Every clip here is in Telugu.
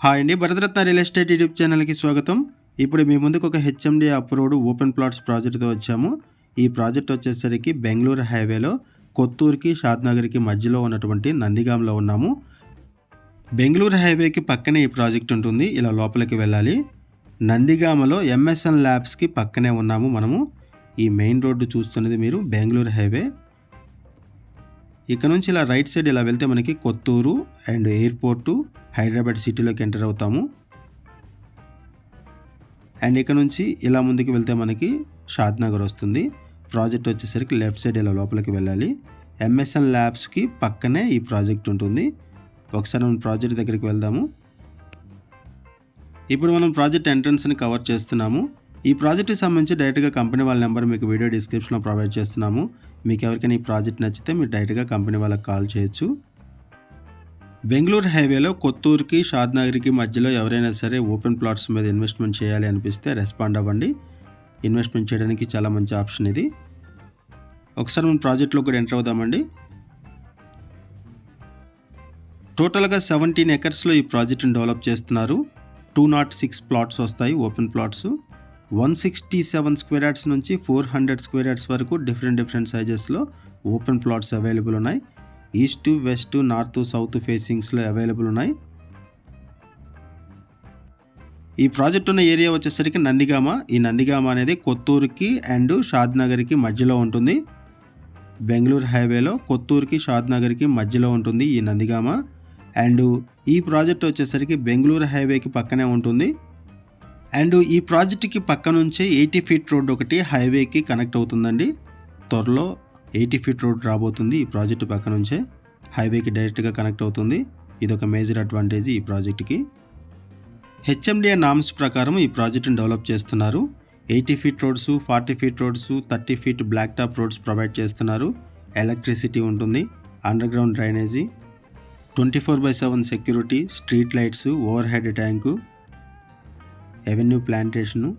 హాయ్ అండి, భరతరత్న రియల్ ఎస్టేట్ యూట్యూబ్ ఛానల్కి స్వాగతం. ఇప్పుడు మీ ముందుకు ఒక హెచ్ఎండి అప్రూవ్డ్ ఓపెన్ ప్లాట్స్ ప్రాజెక్ట్తో వచ్చాము. ఈ ప్రాజెక్ట్ వచ్చేసరికి బెంగళూరు హైవేలో కొత్తూరుకి షాద్నగర్కి మధ్యలో ఉన్నటువంటి నందిగాంలో ఉన్నాము. బెంగళూరు హైవేకి పక్కనే ఈ ప్రాజెక్ట్ ఉంటుంది. ఇలా లోపలికి వెళ్ళాలి. నందిగామలో ఎంఎస్ఎన్ ల్యాబ్స్కి పక్కనే ఉన్నాము మనము. ఈ మెయిన్ రోడ్డు చూస్తున్నది మీరు బెంగళూరు హైవే. ఇక్కడ నుంచి ఇలా రైట్ సైడ్ ఇలా వెళ్తే మనకి కొత్తూరు అండ్ ఎయిర్పోర్టు హైదరాబాద్ సిటీలోకి ఎంటర్ అవుతాము. అండ్ ఇక్కడ నుంచి ఇలా ముందుకు వెళ్తే మనకి షాద్నగర్ వస్తుంది. ప్రాజెక్ట్ వచ్చేసరికి లెఫ్ట్ సైడ్ ఇలా లోపలికి వెళ్ళాలి. ఎంఎస్ఎన్ ల్యాబ్స్కి పక్కనే ఈ ప్రాజెక్ట్ ఉంటుంది. ఒకసారి మనం ప్రాజెక్ట్ దగ్గరికి వెళ్దాము. ఇప్పుడు మనం ప్రాజెక్ట్ ఎంట్రన్స్ని కవర్ చేస్తున్నాము. ఈ ప్రాజెక్ట్కి సంబంధించి డైరెక్ట్గా కంపెనీ వాళ్ళ నెంబర్ మీకు వీడియో డిస్క్రిప్షన్లో ప్రొవైడ్ చేస్తున్నాము. మీకు ఎవరికైనా ఈ ప్రాజెక్ట్ నచ్చితే మీరు డైరెక్ట్గా కంపెనీ వాళ్ళకి కాల్ చేయొచ్చు. బెంగళూరు హైవేలో కొత్తూరుకి షాద్నగర్కి మధ్యలో ఎవరైనా సరే ఓపెన్ ప్లాట్స్ మీద ఇన్వెస్ట్మెంట్ చేయాలి అనిపిస్తే రెస్పాండ్ అవ్వండి. ఇన్వెస్ట్మెంట్ చేయడానికి చాలా మంచి ఆప్షన్ ఇది. ఒకసారి మనం ప్రాజెక్ట్లో కూడా ఎంటర్ అవుదామండి. టోటల్గా 17 ఎకర్స్లో ఈ ప్రాజెక్ట్ని డెవలప్ చేస్తున్నారు. 206 ప్లాట్స్ వస్తాయి, ఓపెన్ ప్లాట్స్. 167 స్క్వేర్ యార్డ్స్ నుంచి 400 స్క్వేర్ యార్డ్స్ వరకు డిఫరెంట్ సైజెస్లో ఓపెన్ ప్లాట్స్ అవైలబుల్ ఉన్నాయి. ఈస్ట్, వెస్ట్, నార్త్, సౌత్ ఫేసింగ్స్లో అవైలబుల్ ఉన్నాయి. ఈ ప్రాజెక్ట్ ఉన్న ఏరియా వచ్చేసరికి నందిగామ. ఈ నందిగామ అనేది కొత్తూరుకి అండ్ షాద్నగర్కి మధ్యలో ఉంటుంది. బెంగళూరు హైవేలో కొత్తూరుకి షాద్నగర్కి మధ్యలో ఉంటుంది ఈ నందిగామ. అండ్ ఈ ప్రాజెక్ట్ వచ్చేసరికి బెంగళూరు హైవేకి పక్కనే ఉంటుంది. అండ్ ఈ ప్రాజెక్ట్కి పక్క నుంచే 80 ఫీట్ రోడ్ ఒకటి హైవేకి కనెక్ట్ అవుతుందండి. త్వరలో 80 ఫీట్ రోడ్ రాబోతుంది. ఈ ప్రాజెక్ట్ పక్క నుంచే హైవేకి డైరెక్ట్గా కనెక్ట్ అవుతుంది. ఇది ఒక మేజర్ అడ్వాంటేజ్ ఈ ప్రాజెక్ట్కి. హెచ్ఎండిఏ నామ్స్ ప్రకారం ఈ ప్రాజెక్ట్ని డెవలప్ చేస్తున్నారు. 80 feet roads, 40 feet roads, 30 feet black top roads provide చేస్తున్నారు. ఎలక్ట్రిసిటీ ఉంటుంది, underground drainage, 24/7 security, street lights, overhead tank, avenue plantation,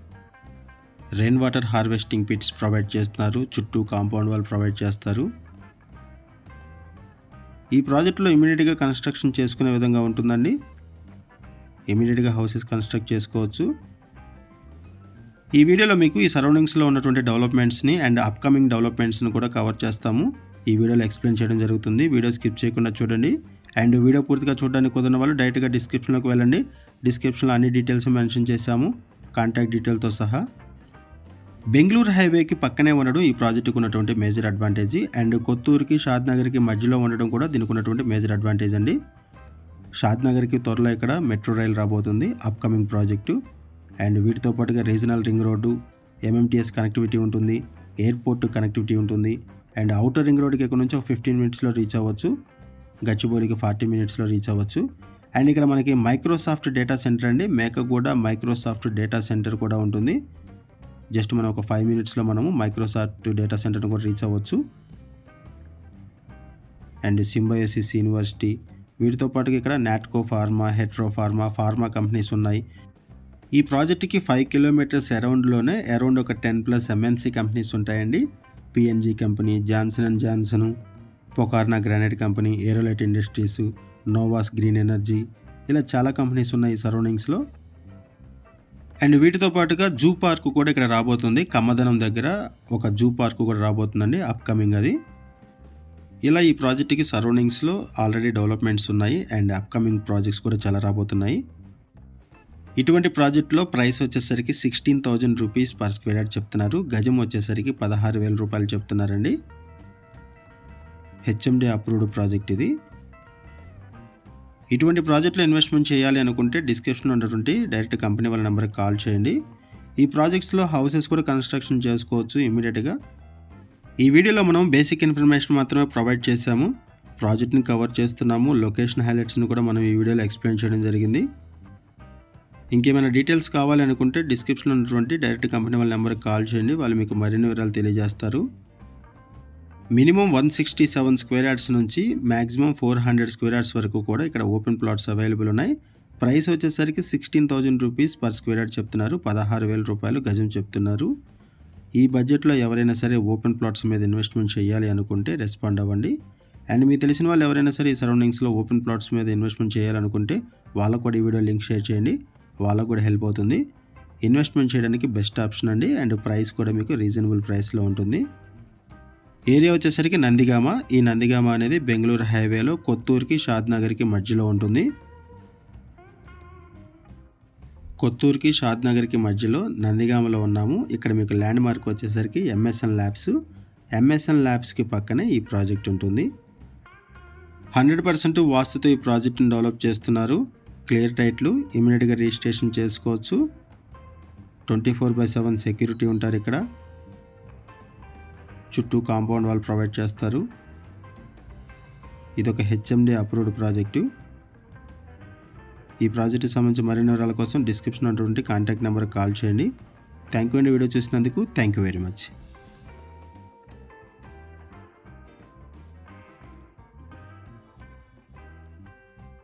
rain water harvesting pits provide చేస్తున్నారు. చుట్టూ కాంపౌండ్ వాల్ ప్రొవైడ్ చేస్తారు. ఈ ప్రాజెక్టులో ఇమీడియట్గా కన్స్ట్రక్షన్ చేసుకునే విధంగా ఉంటుందండి. ఇమీడియట్గా హౌసెస్ కన్స్ట్రక్ట్ చేసుకోవచ్చు. ఈ వీడియోలో మీకు ఈ సరౌండింగ్స్లో ఉన్నటువంటి డెవలప్మెంట్స్ని అండ్ అప్కమింగ్ డెవలప్మెంట్స్ని కూడా కవర్ చేస్తాము. ఈ వీడియోలో ఎక్స్ప్లెయిన్ చేయడం జరుగుతుంది. వీడియో స్కిప్ చేయకుండా చూడండి. అండ్ వీడియో పూర్తిగా చూడడానికి కుదరని వాళ్ళు డైరెక్ట్గా డిస్క్రిప్షన్లోకి వెళ్ళండి. డిస్క్రిప్షన్లో అన్ని డీటెయిల్స్ మెన్షన్ చేశాము, కాంటాక్ట్ డీటెయిల్తో సహా. బెంగళూరు హైవేకి పక్కనే ఉండడం ఈ ప్రాజెక్టుకు ఉన్నటువంటి మేజర్ అడ్వాంటేజ్. అండ్ కొత్తూరుకి షాద్నగర్కి మధ్యలో ఉండడం కూడా దీనికి ఉన్నటువంటి మేజర్ అడ్వాంటేజ్ అండి. షాద్నగర్కి త్వరలో ఇక్కడ మెట్రో రైల్ రాబోతుంది, అప్కమింగ్ ప్రాజెక్టు. అండ్ వీటితో పాటుగా regional ring road, MMTS connectivity ఉంటుంది, ఎయిర్పోర్ట్ కనెక్టివిటీ ఉంటుంది. అండ్ అవుటర్ రింగ్ రోడ్కి ఇక్కడ నుంచి 15 మినిట్స్లో రీచ్ అవ్వచ్చు. గచ్చిబౌలికి 40 మినిట్స్లో రీచ్ అవ్వచ్చు. అండ్ ఇక్కడ మనకి మైక్రోసాఫ్ట్ డేటా సెంటర్ అండి, మేకగూడ మైక్రోసాఫ్ట్ డేటా సెంటర్ కూడా ఉంటుంది. జస్ట్ మనం ఒక 5 మినిట్స్లో మనము మైక్రోసాఫ్ట్ డేటా సెంటర్ని కూడా రీచ్ అవ్వచ్చు. అండ్ సింబయోసిస్ యూనివర్సిటీ, వీటితో పాటుగా ఇక్కడ Natco pharma, Hetero pharma companies ఉన్నాయి. ఈ ప్రాజెక్ట్కి 5 కిలోమీటర్స్ అరౌండ్లోనే అరౌండ్ ఒక 10+ ఎంఎన్సీ కంపెనీస్ ఉంటాయండి. PNG company, Johnson and Johnson, Pokarna granite company, Aerolite industries, Novus green energy, ఇలా చాలా కంపెనీస్ ఉన్నాయి ఈ సరౌండింగ్స్లో. అండ్ వీటితో పాటుగా జూ పార్క్ కూడా ఇక్కడ రాబోతుంది. కమ్మదనం దగ్గర ఒక జూ పార్క్ కూడా రాబోతుందండి, అప్కమింగ్ అది. ఇలా ఈ ప్రాజెక్ట్కి సరౌండింగ్స్లో ఆల్రెడీ డెవలప్మెంట్స్ ఉన్నాయి అండ్ అప్కమింగ్ ప్రాజెక్ట్స్ కూడా చాలా రాబోతున్నాయి. ఇటువంటి ప్రాజెక్టులో ప్రైస్ వచ్చేసరికి 16,000 రూపీస్ పర్ స్క్వేర్ యార్డ్ చెప్తున్నారు. గజం వచ్చేసరికి 16,000 రూపాయలు చెప్తున్నారండి. హెచ్ఎండి అప్రూవ్డ్ ప్రాజెక్ట్ ఇది. ఇటువంటి ప్రాజెక్టులో ఇన్వెస్ట్మెంట్ చేయాలి అనుకుంటే డిస్క్రిప్షన్లో ఉన్నటువంటి డైరెక్ట్ కంపెనీ వాళ్ళ నెంబర్కి కాల్ చేయండి. ఈ ప్రాజెక్ట్స్లో హౌసెస్ కూడా కన్స్ట్రక్షన్ చేసుకోవచ్చు ఇమీడియట్గా. ఈ వీడియోలో మనం బేసిక్ ఇన్ఫర్మేషన్ మాత్రమే ప్రొవైడ్ చేశాము. ప్రాజెక్ట్ని కవర్ చేస్తున్నాము. లొకేషన్ హైలైట్స్ని కూడా మనం ఈ వీడియోలో ఎక్స్ప్లెయిన్ చేయడం జరిగింది. ఇంకేమైనా డీటెయిల్స్ కావాలి అనుకుంటే డిస్క్రిప్షన్లో ఉన్నటువంటి డైరెక్ట్ కంపెనీ వాళ్ళ నెంబర్కి కాల్ చేయండి. వాళ్ళు మీకు మరిన్ని వివరాలు తెలియజేస్తారు. మినిమం 167 స్క్వేర్ యార్డ్స్ నుంచి మ్యాక్సిమం 400 స్క్వేర్ యార్డ్స్ వరకు కూడా ఇక్కడ ఓపెన్ ప్లాట్స్ అవైలబుల్ ఉన్నాయి. ప్రైస్ వచ్చేసరికి 16,000 రూపీస్ పర్ స్క్వేర్ యార్డ్ చెప్తున్నారు. 16,000 రూపాయలు గజం చెప్తున్నారు. ఈ బడ్జెట్లో ఎవరైనా సరే ఓపెన్ ప్లాట్స్ మీద ఇన్వెస్ట్మెంట్ చేయాలి అనుకుంటే రెస్పాండ్ అవ్వండి. అండ్ మీకు తెలిసిన వాళ్ళు ఎవరైనా సరే ఈ సరౌండింగ్స్లో ఓపెన్ ప్లాట్స్ మీద ఇన్వెస్ట్మెంట్ చేయాలనుకుంటే వాళ్ళకు కూడా ఈ వీడియో లింక్ షేర్ చేయండి, వాళ్ళకు కూడా హెల్ప్ అవుతుంది. ఇన్వెస్ట్మెంట్ చేయడానికి బెస్ట్ ఆప్షన్ అండి. అండ్ ప్రైస్ కూడా మీకు రీజనబుల్ ప్రైస్లో ఉంటుంది. ఏరియా వచ్చేసరికి నందిగామ. ఈ నందిగామ అనేది బెంగళూరు హైవేలో కొత్తూరుకి షాద్నగర్కి మధ్యలో ఉంటుంది. కొత్తూరుకి షాద్నగర్కి మధ్యలో నందిగామలో ఉన్నాము. ఇక్కడ మీకు ల్యాండ్ మార్క్ వచ్చేసరికి ఎంఎస్ఎన్ ల్యాబ్స్. ఎంఎస్ఎన్ ల్యాబ్స్కి పక్కనే ఈ ప్రాజెక్ట్ ఉంటుంది. 100% వాస్తుతో ఈ ప్రాజెక్ట్ని డెవలప్ చేస్తున్నారు. క్లియర్ టైట్లు, ఇమీడియట్గా రిజిస్ట్రేషన్ చేసుకోవచ్చు. 24/7 సెక్యూరిటీ ఉంటారు ఇక్కడ. చుట్టూ కాంపౌండ్ వాల్ ప్రొవైడ్ చేస్తారు. ఇదొక హెచ్ఎండి అప్రూవ్డ్ ప్రాజెక్టు. ఈ ప్రాజెక్టుకి సంబంధించి మరిన్ని వివరాల కోసం డిస్క్రిప్షన్ ఉన్నటువంటి కాంటాక్ట్ నెంబర్కి కాల్ చేయండి. థ్యాంక్ యూ అండి వీడియో చూసినందుకు. Thank you very much.